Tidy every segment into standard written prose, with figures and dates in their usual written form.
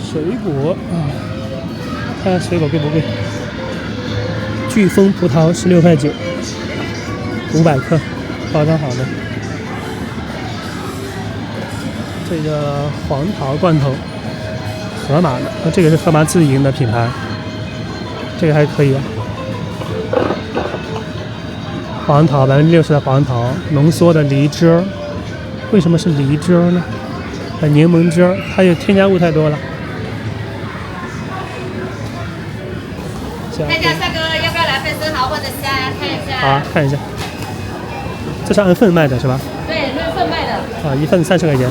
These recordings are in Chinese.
水果啊，看水果贵不贵？飓风葡萄16.9块，500克，包装好的。这个黄桃罐头，盒马的，这个是盒马自营的品牌，这个还可以啊。黄桃60%的黄桃，濃縮的梨汁兒，為什麼是梨汁兒呢？檸檬汁兒，它有添加物太多了。看一下帥哥要不要來分生蠔或者蝦，看一下。好，看一下。這是按份賣的是吧？對，按份賣的。啊，一份30塊錢。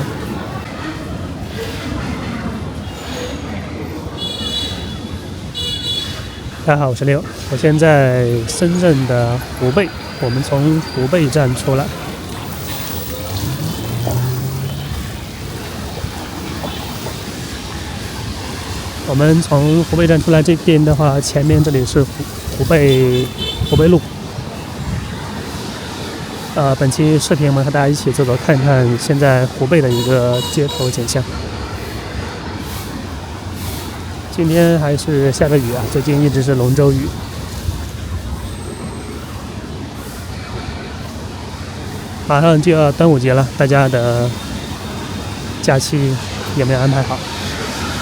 大家好，我是六，我現在深圳的湖北，我們從湖北站出來。我們從湖北站出來，這邊的話，前面這裡是湖北路。本期視頻我們和大家一起走走看看現在湖北的一個街頭景象。今天還是下個雨啊，最近一直是龍舟雨。馬上就要端午節了，大家的假期有沒有安排好？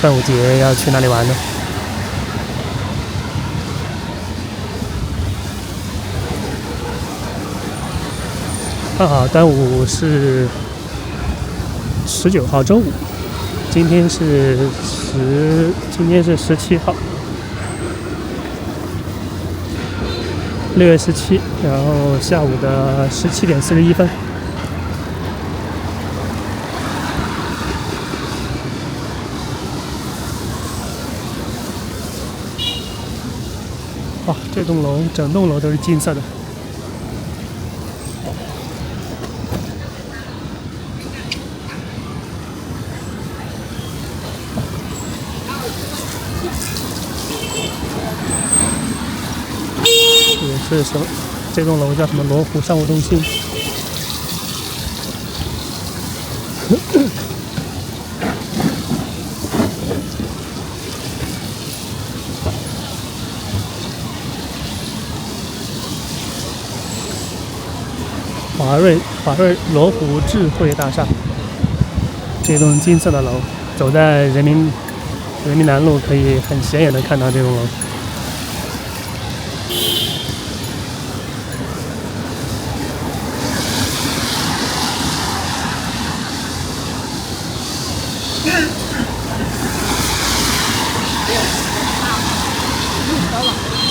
端午節要去哪裡玩呢？看好端午是19號週五，今天是17號，6月17，然後下午的17:41。哇，這棟樓整棟樓都是金色的。也是什麼？這棟樓叫什麼？羅湖商務中心。華瑞羅湖智慧大廈，這棟金色的樓，走在人民南路可以很顯眼的看到這棟樓。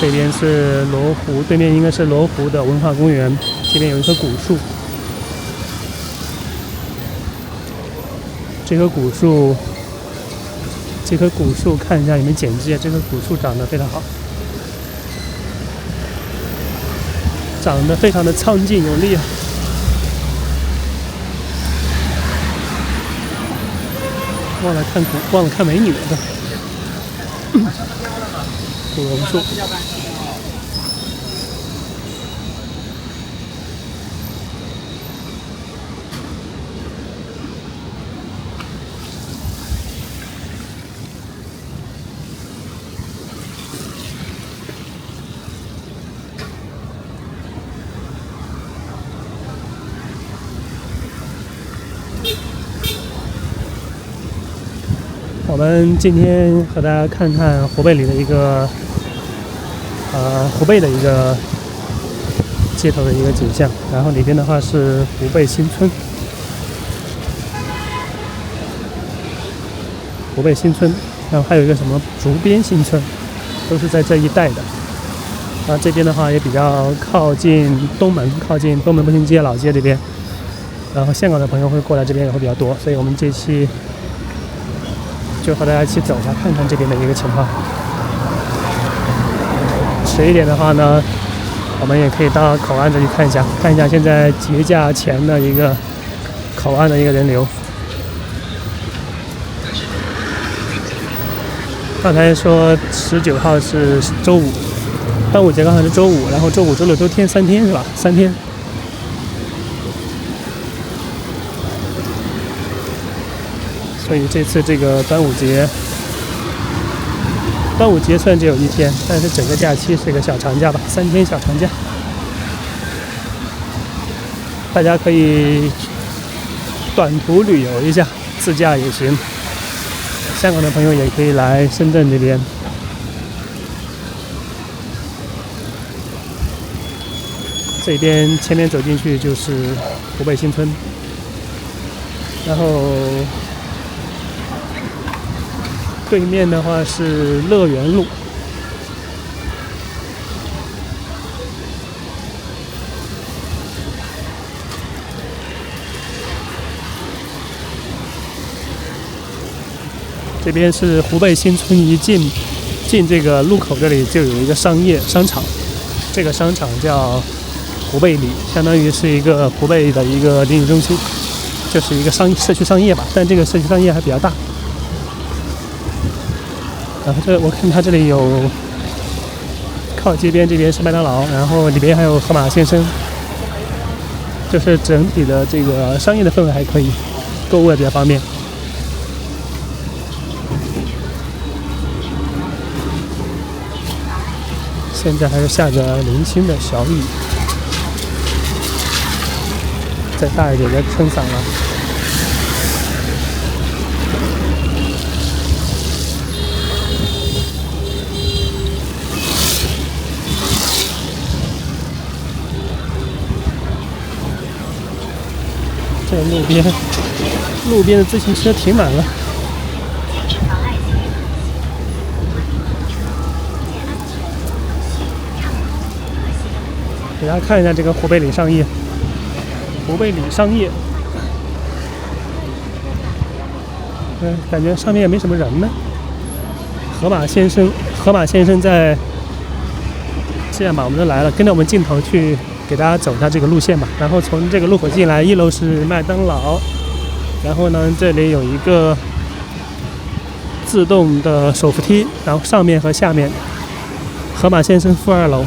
這邊是羅湖，對面應該是羅湖的文化公園。這邊有一棵古樹，這棵古樹看一下有沒有簡介。這棵古樹長得非常好，長得非常的蒼勁有力啊！忘了看美女了。古榕樹。我們今天和大家看看湖北裡的一個湖北的一個街頭的一個景象，然後裡邊的話是湖北新村，然後還有一個什麼竹編新村，都是在這一帶的。然後這邊的話也比較靠近東門步行街老街這邊，然後香港的朋友會過來這邊也會比較多，所以我們這期就和大家一起走一下，看看這邊的一個情況。遲一點的話呢，我們也可以到口岸這裡看一下現在節假前的一個口岸的一個人流。剛才說19號是週五，端午節剛好是週五，然後週5、週6、週天3天是吧？3天。所以這次這個端午節雖然只有1天，但是整個假期是個小長假吧，3天小長假，大家可以短途旅遊一下，自駕也行。香港的朋友也可以來深圳这邊。这邊前面走進去就是湖北新村，然後對面的話是樂園路。這邊是湖北新村，一進這個路口這裡就有一個商場，這個商場叫湖北里，相當於是一個湖北的一個領域中心，就是一個社區商業吧，但這個社區商業還比較大。然後我看它這裡有靠街邊這邊是麥當勞，然後裡邊還有盒馬鮮生，就是整體的這個商業的氛圍還可以，購物也比較方便。現在還是下着零星的小雨，再大一點就撐傘了。這路邊的自行車停滿了。给大家看一下這個湖北里商業，感覺上面也沒什麼人呢。盒馬先生在，這樣吧，我們都來了，跟着我們鏡頭去給大家走一下這個路線吧。然後從這個路口進來，1樓是麥當勞，然後呢，這裡有一個自動的手扶梯，然後上面和下面盒馬先生負2樓。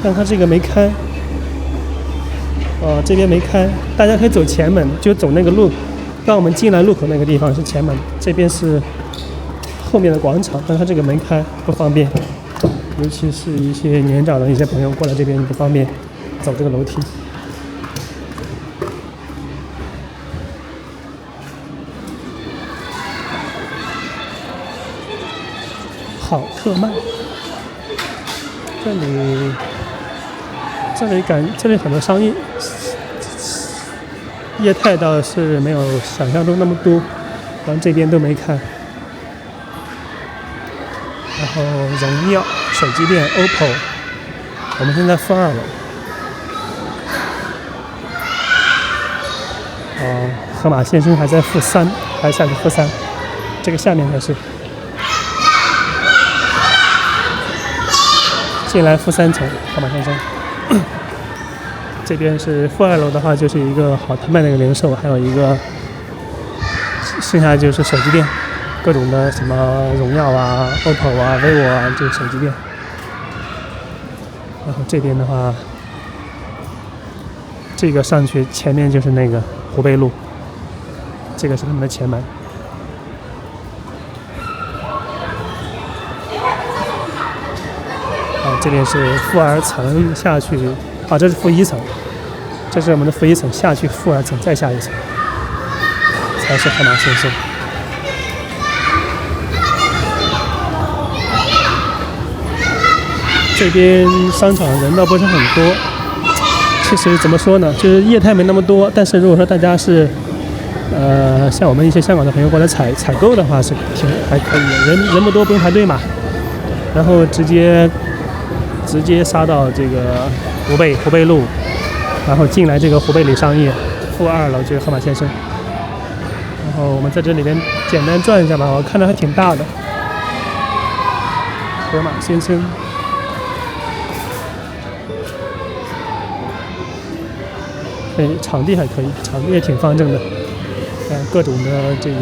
但它這個沒開，這邊沒開，大家可以走前門，就走那個路，讓我們進來路口那個地方是前門，這邊是後面的廣場，但它這個沒開，不方便，尤其是一些年長的一些朋友過來這邊不方便走這個樓梯。好特賣，這裡很多商業業態倒是沒有想象中那麼多，然後這邊都沒看。然後榮耀手機店 OPPO， 我們現在負2樓。盒馬鮮生還在負3，還下去負3，這個下面才是。進來負3層，盒馬鮮生。這邊是負2樓的話，就是一個好特賣的一個零售，還有一個剩下就是手機店，各種的什麼榮耀啊、OPPO 啊、vivo 啊這個手機店。然後這邊的話，這個上去前面就是那個湖北路，這個是他們的前門。這邊是負2層下去，這是負1層，這是我們的負1層，下去負2層，再下1層，才是盒馬鮮生。這邊商場人倒不是很多，其實怎麼說呢，就是業態沒那麼多，但是如果說大家是，像我們一些香港的朋友過來採購的話，是還可以的，人不多，不用排隊嘛，然後直接殺到這個湖北路，然後進來這個湖北里商業，負2樓就是盒馬鮮生。然後我們在這裡邊簡單轉一下吧，我看着還挺大的。盒馬鮮生，场地還可以，场地也挺方正的，各種的這個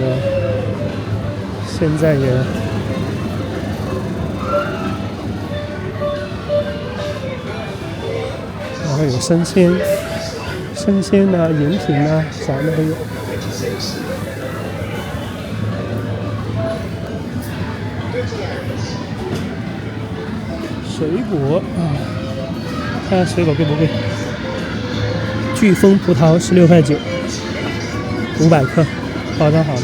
現在也。有生鮮生鮮啊、飲品啊啥的都有。水果啊，看看水果贵不贵？飓風葡萄16.9塊，500克，包装好的。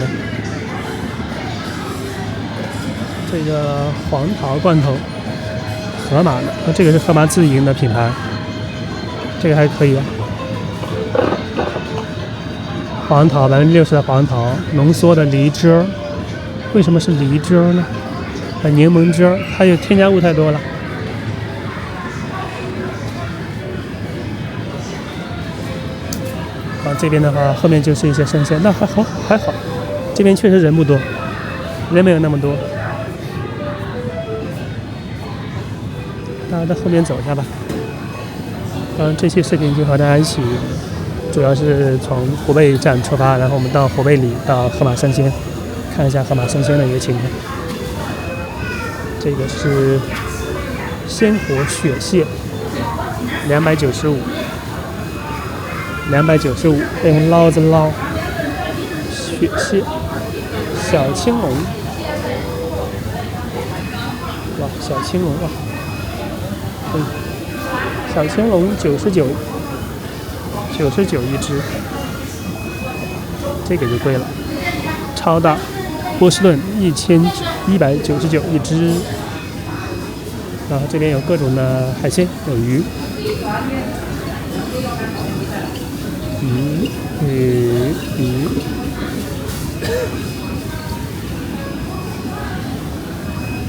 这个黄桃罐头，盒马的，这个是盒马自营的品牌，这个还可以啊。黄桃60%的黄桃，濃縮的梨汁兒，為什麼是梨汁兒呢？檸檬汁兒，它有添加物太多了。這邊的話，後面就是一些生鮮，那還好，這邊確實人不多，人沒有那麼多。大家到後面走一下吧。這期視頻就和大家一起，主要是從湖北站出發，然後我們到湖北里，到盒馬生鮮，看一下盒馬生鮮的一個情況。這個是鮮活雪蟹，295，再用撈子撈。雪蟹，小青龍，哇，小青龍哇，小青龍99一隻，這個就貴了。超大波士頓1199一隻。然後這邊有各種的海鮮，有魚，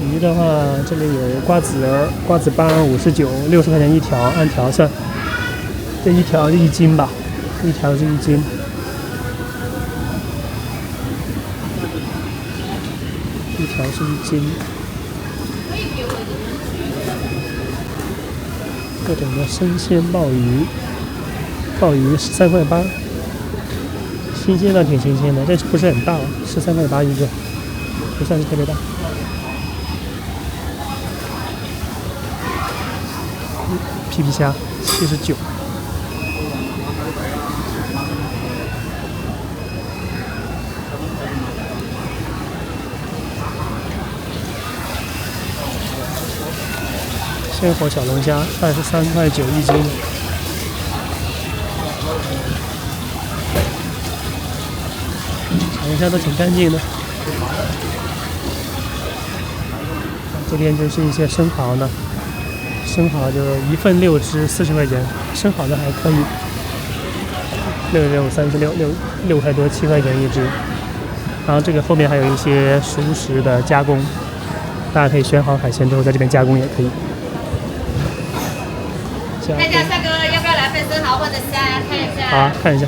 魚的話，這裡有瓜子兒，瓜子粑59，60塊錢一條，按條算，這一條是1斤吧，一條是1斤。一條是1斤。各種的生鮮鮑魚13.8塊，新鮮的挺新鮮的，但是不是很大，13.8塊一個，不算是特別大。皮皮蝦79。鮮活小龍蝦23.9塊一斤，小龍蝦都挺乾淨的。這邊就是一些生蠔呢，生蠔就一份6隻40塊錢，生蠔的還可以，6塊多7塊錢一隻。然後這個後面還有一些熟食的加工，大家可以選好海鮮之後在這邊加工也可以。看一下帥哥，要不要來份生蠔或者蝦呀？看一下。好，看一下。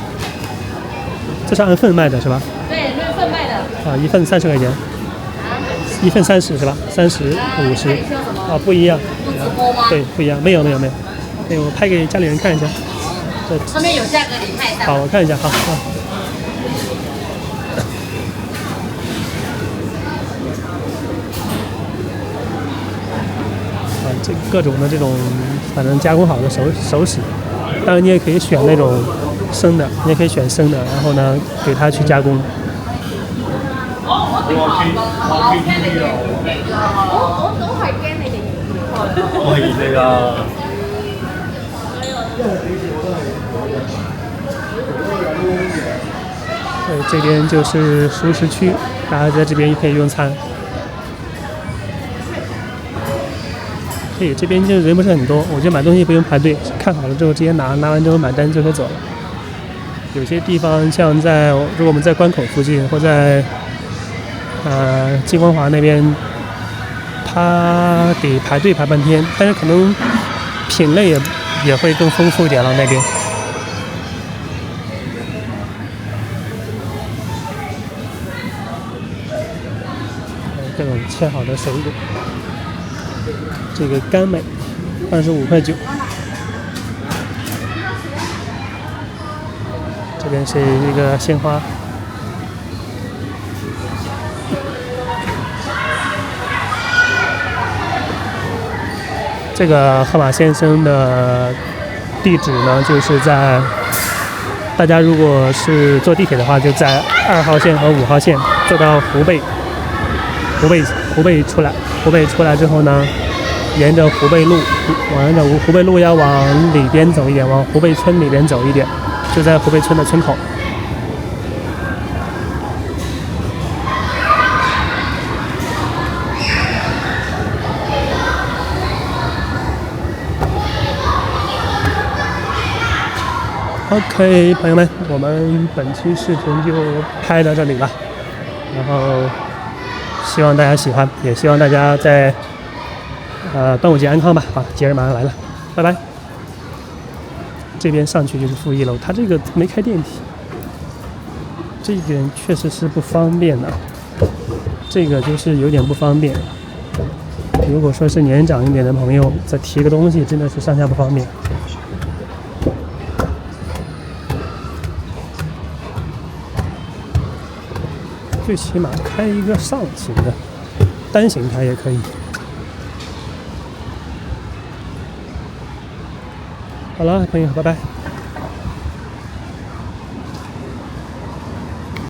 這是按份賣的是吧？對，按份賣的。啊，一份30塊錢。一份30是吧？30、50。啊，不一樣。不直播嗎？對，不一樣。沒有。對，我拍給家裡人看一下。上面有價格，你看一下。好，我看一下。好。這各種的這種，反正加工好的熟食，當然你也可以選那種生的，你也可以選生的，然後呢給它去加工。我都係驚你哋可以這個。這邊就是熟食區，大家在這邊也可以用餐。對，這邊就人不是很多，我覺得買東西不用排隊，看好了之後直接拿完之後買單就可以走了。有些地方像如果我們在關口附近或在金光華那邊，他得排隊排半天，但是可能品類也會更豐富一點了那邊。各種切好的水果。這個甘美25.9塊，這邊是一個鮮花，這個盒馬鮮生的地址呢，就是在大家如果是坐地鐵的話，就在2號線和5號線坐到湖北出來，湖北出來之後呢，沿着湖北路要往裡邊走一點，往湖北村裡邊走一點，就在湖北村的村口。OK， 朋友們，我們本期視頻就拍到這裡了，然後希望大家喜歡，也希望大家在端午節安康吧。好，節日馬上來了，拜拜。這邊上去就是負1樓，它這個沒開電梯，這一點確實是不方便的，這個就是有點不方便。如果說是年長一點的朋友再提個東西，真的是上下不方便。最起碼開一個上行的，單行開也可以。好了，朋友，拜拜。